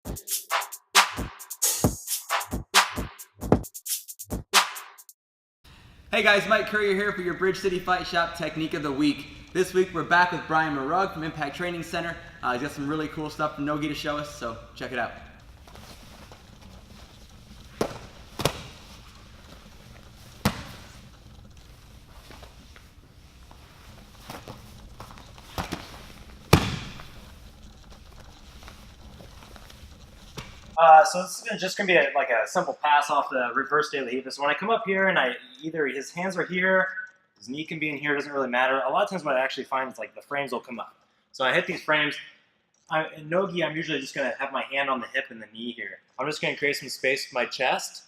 Hey guys, Mike Courier here for your Bridge City Fight Shop Technique of the Week. This week we're back with Bryan Marugg from Impact Training Center. He's got some really cool stuff from no-gi to show us, so check it out. So this is just going to be like a simple pass off the reverse de la Hiva. So when I come up here and either his hands are here, his knee can be in here, doesn't really matter. A lot of times what I actually find is like the frames will come up. So I hit these frames. In no-gi, I'm usually just going to have my hand on the hip and the knee here. I'm just going to create some space with my chest,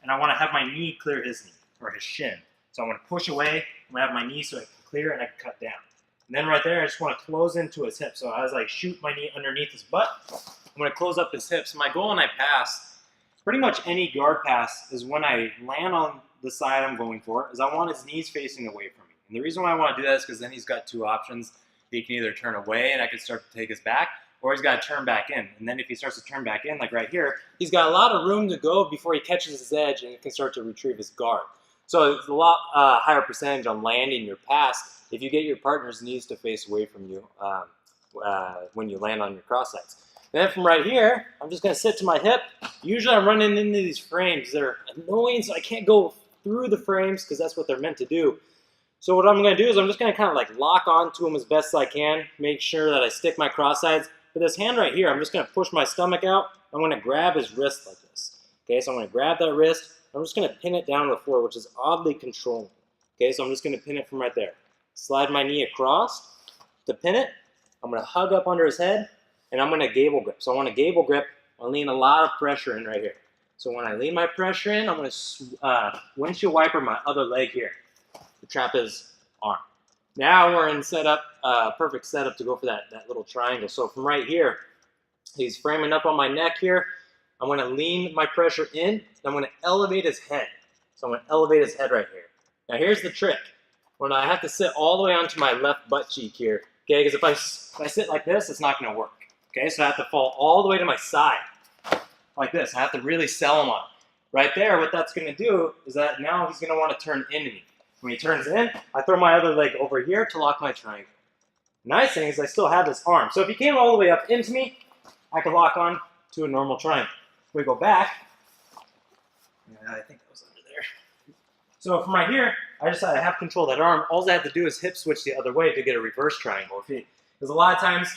and I want to have my knee clear his knee, or his shin. So I'm going to push away, I'm going to have my knee so it can clear and I can cut down. And then right there, I just want to close into his hip. So as I shoot my knee underneath his butt, I'm going to close up his hips. My goal when I pass, pretty much any guard pass, is when I land on the side I'm going for, is I want his knees facing away from me. And the reason why I want to do that is because then he's got two options. He can either turn away and I can start to take his back, or he's got to turn back in. And then if he starts to turn back in, like right here, he's got a lot of room to go before he catches his edge and can start to retrieve his guard. So it's a lot higher percentage on landing your pass if you get your partner's knees to face away from you when you land on your cross sides. Then from right here, I'm just going to sit to my hip. Usually I'm running into these frames. They're annoying, so I can't go through the frames because that's what they're meant to do. So what I'm going to do is I'm just going to kind of like lock onto them as best as I can, make sure that I stick my cross sides. For this hand right here, I'm just going to push my stomach out. I'm going to grab his wrist like this. Okay, so I'm going to grab that wrist. I'm just going to pin it down to the floor, which is oddly controlling. Okay, so I'm just going to pin it from right there. Slide my knee across to pin it. I'm going to hug up under his head. And I'm going to gable grip. So I want to gable grip. I'll lean a lot of pressure in right here. So when I lean my pressure in, I'm going to windshield wiper my other leg here to trap his arm. Now we're in setup, perfect setup to go for that little triangle. So from right here, he's framing up on my neck here. I'm going to lean my pressure in. And I'm going to elevate his head. So I'm going to elevate his head right here. Now here's the trick. When I have to sit all the way onto my left butt cheek here, okay, because if I sit like this, it's not going to work. Okay, so I have to fall all the way to my side, like this. I have to really sell him on. Right there, what that's going to do is that now he's going to want to turn into me. When he turns in, I throw my other leg over here to lock my triangle. The nice thing is I still have this arm. So if he came all the way up into me, I could lock on to a normal triangle. If we go back, I think that was under there. So from right here, I decided I have control of that arm. All I have to do is hip switch the other way to get a reverse triangle. Because a lot of times,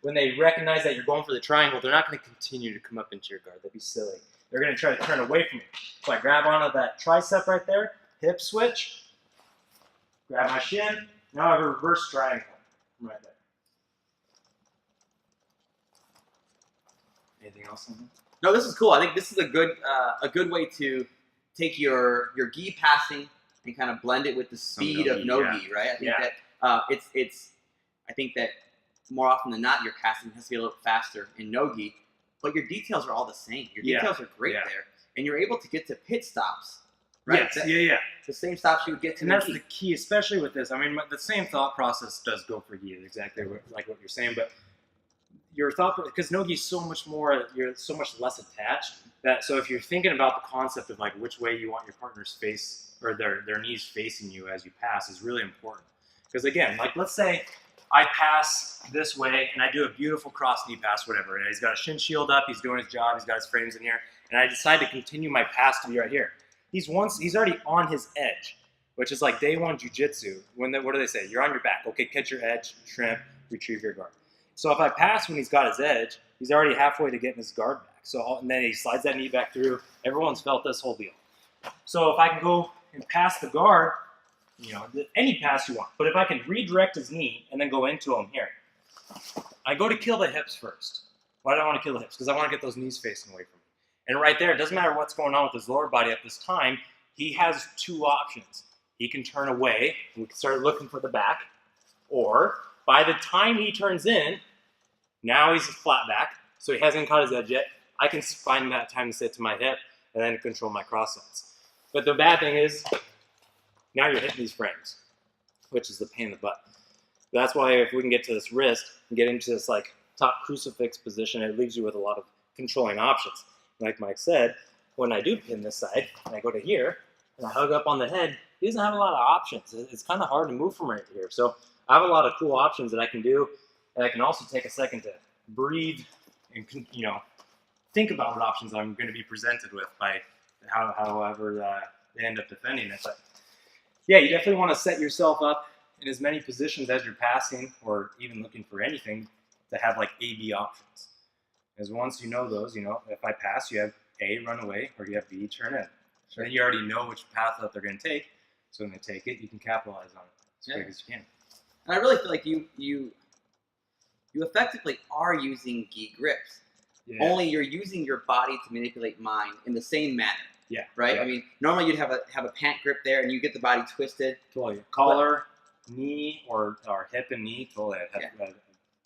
when they recognize that you're going for the triangle, they're not going to continue to come up into your guard. That'd be silly. They're going to try to turn away from you. So I grab onto that tricep right there, hip switch, grab my shin. Now I have a reverse triangle right there. Anything else on that? No, this is cool. I think this is a good way to take your gi passing and kind of blend it with the speed of no-gi, right? I think that I think that more often than not, your casting has to be a little faster in no-gi, but your details are all the same. Your details are great there, and you're able to get to pit stops, right? Yes, The same stops you would get to. And that's the key, especially with this. I mean, the same thought process does go for gi, exactly like what you're saying, but your thought, because no-gi is so much more, you're so much less attached, that so if you're thinking about the concept of like which way you want your partner's face, or their knees facing you as you pass is really important. Because again, like let's say, I pass this way, and I do a beautiful cross knee pass, whatever. And he's got a shin shield up, he's doing his job, he's got his frames in here, and I decide to continue my pass to be right here. He's already on his edge, which is like day one jiu-jitsu. What do they say? You're on your back. Okay, catch your edge, shrimp, retrieve your guard. So if I pass when he's got his edge, he's already halfway to getting his guard back. So and then he slides that knee back through. Everyone's felt this whole deal. So if I can go and pass the guard, any pass you want. But if I can redirect his knee and then go into him here, I go to kill the hips first. Why do I want to kill the hips? Because I want to get those knees facing away from me. And right there, it doesn't matter what's going on with his lower body at this time, he has two options. He can turn away, and we can start looking for the back, or by the time he turns in, now he's flat back, so he hasn't caught his edge yet. I can find that time to sit to my hip and then control my cross sides. But the bad thing is, now you're hitting these frames, which is the pain in the butt. That's why if we can get to this wrist and get into this like top crucifix position, it leaves you with a lot of controlling options. Like Mike said, when I do pin this side and I go to here and I hug up on the head, he doesn't have a lot of options. It's kind of hard to move from right here. So I have a lot of cool options that I can do, and I can also take a second to breathe and, you know, think about what options I'm going to be presented with by however they end up defending it. But yeah, you definitely want to set yourself up in as many positions as you're passing, or even looking for anything, to have like A/B options. Because once you know those, you know, if I pass, you have A, run away, or you have B, turn in. So then you already know which path that they're going to take. So when they take it, you can capitalize on it as quick as you can. And I really feel like you effectively are using gi grips. Yeah. Only you're using your body to manipulate mine in the same manner. Yeah. Right? Yeah. I mean, normally you'd have a pant grip there and you get the body twisted. Totally. Collar, knee, or hip and knee, totally. I'd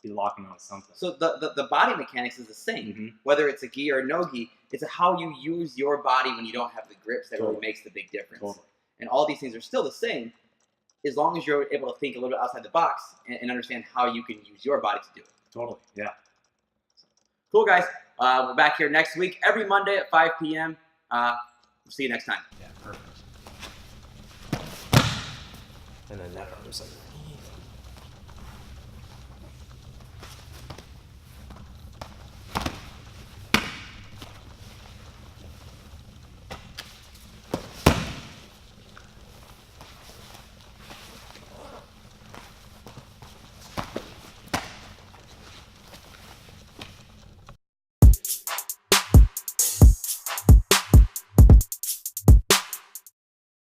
be locking on something. So the body mechanics is the same. Whether it's a gi or no gi, it's how you use your body when you don't have the grips that really makes the big difference. Totally. And all these things are still the same, as long as you're able to think a little bit outside the box and understand how you can use your body to do it. Totally, yeah. Cool, guys. We're back here next week, every Monday at 5 p.m. We'll see you next time. Yeah, perfect. And then that other side.